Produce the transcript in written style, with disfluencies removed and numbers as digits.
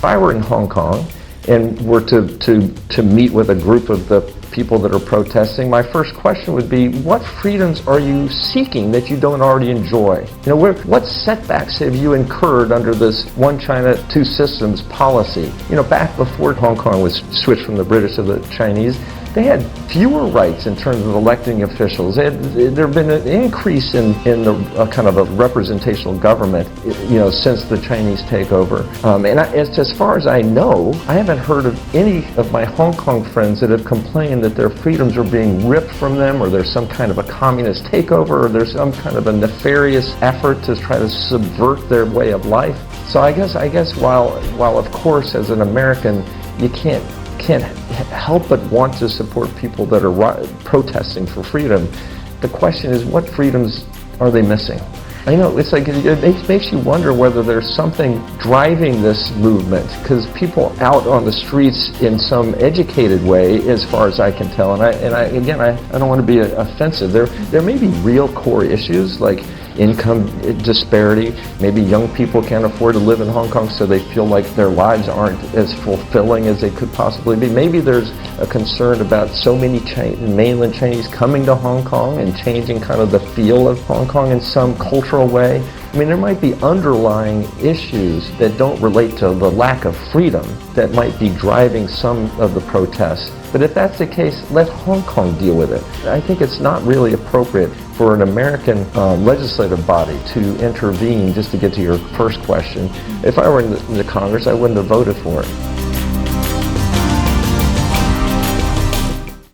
If I were in Hong Kong and were to meet with a group of the people that are protesting, my first question would be, what freedoms are you seeking that you don't already enjoy? You know, what setbacks have you incurred under this one China, two systems policy? You know, back before Hong Kong was switched from the British to the Chinese, they had fewer rights in terms of electing officials. There have been an increase in the kind of a representational government, you know, since the Chinese takeover. And as far as I know, I haven't heard of any of my Hong Kong friends that have complained that their freedoms are being ripped from them, or there's some kind of a communist takeover, or there's some kind of a nefarious effort to try to subvert their way of life. So I guess while of course as an American you can't help but want to support people that are protesting for freedom, the question is, what freedoms are they missing? I know, it's like, it makes you wonder whether there's something driving this movement, because people out on the streets in some educated way, as far as I can tell, and I don't want to be offensive, there may be real core issues like income disparity. Maybe young people can't afford to live in Hong Kong, so they feel like their lives aren't as fulfilling as they could possibly be. Maybe there's a concern about so many mainland Chinese coming to Hong Kong and changing kind of the feel of Hong Kong in some cultural way. I mean, there might be underlying issues that don't relate to the lack of freedom that might be driving some of the protests. But if that's the case, let Hong Kong deal with it. I think it's not really appropriate for an American legislative body to intervene, just to get to your first question. If I were in the Congress, I wouldn't have voted for it.